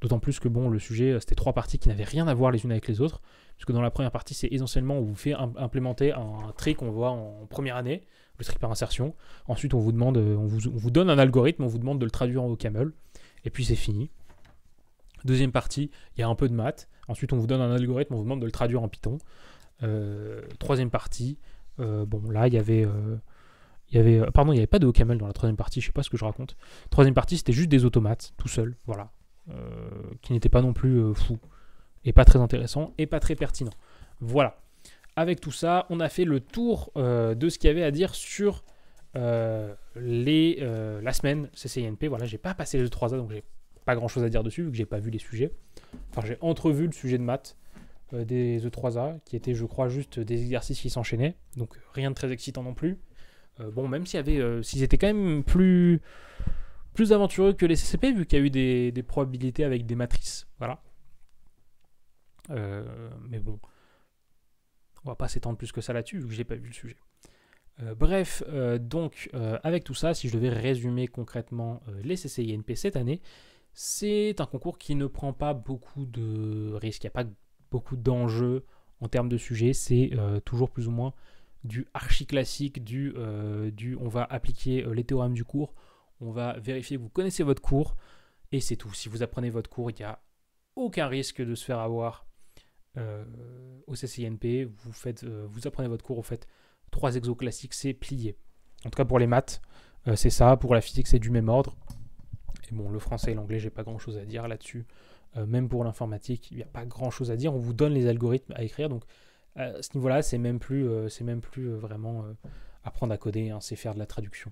D'autant plus que bon, le sujet, c'était 3 parties qui n'avaient rien à voir les unes avec les autres. Puisque dans la première partie, c'est essentiellement on vous fait implémenter un trait qu'on voit en première année, le trait par insertion. Ensuite, on vous demande, on vous donne un algorithme, on vous demande de le traduire en OCaml. Et puis c'est fini. Deuxième partie, il y a un peu de maths. Ensuite, on vous donne un algorithme, on vous demande de le traduire en Python. Troisième partie, bon là il y avait pardon, il n'y avait pas de OCaml dans la troisième partie, je sais pas ce que je raconte. Troisième partie, c'était juste des automates tout seul, voilà, qui n'étaient pas non plus fous et pas très intéressants et pas très pertinents. Voilà. Avec tout ça, on a fait le tour de ce qu'il y avait à dire sur la semaine CCINP. Voilà, j'ai pas passé le 3A, donc j'ai pas grand chose à dire dessus vu que j'ai pas vu les sujets. Enfin, j'ai entrevu le sujet de maths des E3A, qui étaient, je crois, juste des exercices qui s'enchaînaient, donc rien de très excitant non plus. Bon, même s'ils étaient quand même plus aventureux que les CCP, vu qu'il y a eu des probabilités avec des matrices, voilà. Mais bon, on va pas s'étendre plus que ça là-dessus, vu que j'ai pas vu le sujet. Bref, donc, avec tout ça, si je devais résumer concrètement les CCINP cette année, c'est un concours qui ne prend pas beaucoup de risques, il n'y a pas beaucoup d'enjeux en termes de sujets, c'est toujours plus ou moins du archi classique, on va appliquer les théorèmes du cours, on va vérifier que vous connaissez votre cours, et c'est tout. Si vous apprenez votre cours, il n'y a aucun risque de se faire avoir au CCINP. Vous apprenez votre cours, vous faites 3 exos classiques, c'est plié. En tout cas pour les maths, c'est ça. Pour la physique, c'est du même ordre. Et bon, le français et l'anglais, j'ai pas grand chose à dire là-dessus. Même pour l'informatique, il n'y a pas grand chose à dire. On vous donne les algorithmes à écrire. Donc à ce niveau-là, c'est même plus vraiment apprendre à coder, hein, c'est faire de la traduction.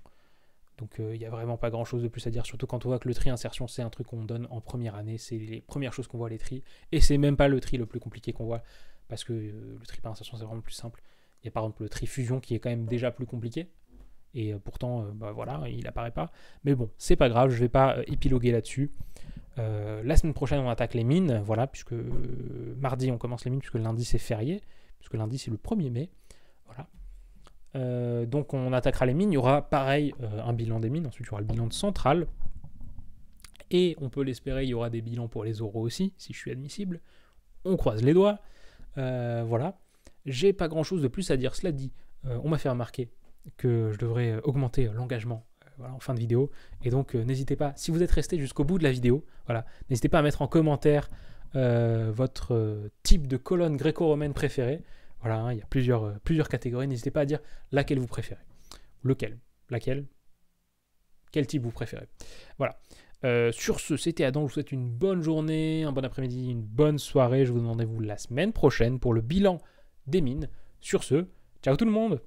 Donc il n'y a vraiment pas grand chose de plus à dire, surtout quand on voit que le tri insertion, c'est un truc qu'on donne en première année, c'est les premières choses qu'on voit, les tris, et c'est même pas le tri le plus compliqué qu'on voit, parce que le tri par insertion, c'est vraiment plus simple. Il y a par exemple le tri fusion qui est quand même déjà plus compliqué, et pourtant, voilà, il apparaît pas. Mais bon, c'est pas grave, je vais pas épiloguer là-dessus. La semaine prochaine, on attaque les mines, voilà, puisque mardi, on commence les mines, puisque lundi, c'est férié, puisque lundi, c'est le 1er mai, voilà. Donc on attaquera les mines, il y aura pareil un bilan des mines, ensuite il y aura le bilan de centrale, et on peut l'espérer, il y aura des bilans pour les oraux aussi, si je suis admissible, on croise les doigts, voilà. J'ai pas grand chose de plus à dire, cela dit, on m'a fait remarquer que je devrais augmenter l'engagement voilà, en fin de vidéo, et donc n'hésitez pas, si vous êtes resté jusqu'au bout de la vidéo, voilà, n'hésitez pas à mettre en commentaire votre type de colonne gréco-romaine préférée. Voilà, hein, il y a plusieurs catégories. N'hésitez pas à dire laquelle vous préférez. Lequel, laquelle, quel type vous préférez. Voilà. Sur ce, c'était Adam. Je vous souhaite une bonne journée, un bon après-midi, une bonne soirée. Je vous donne rendez-vous la semaine prochaine pour le bilan des mines. Sur ce, ciao tout le monde!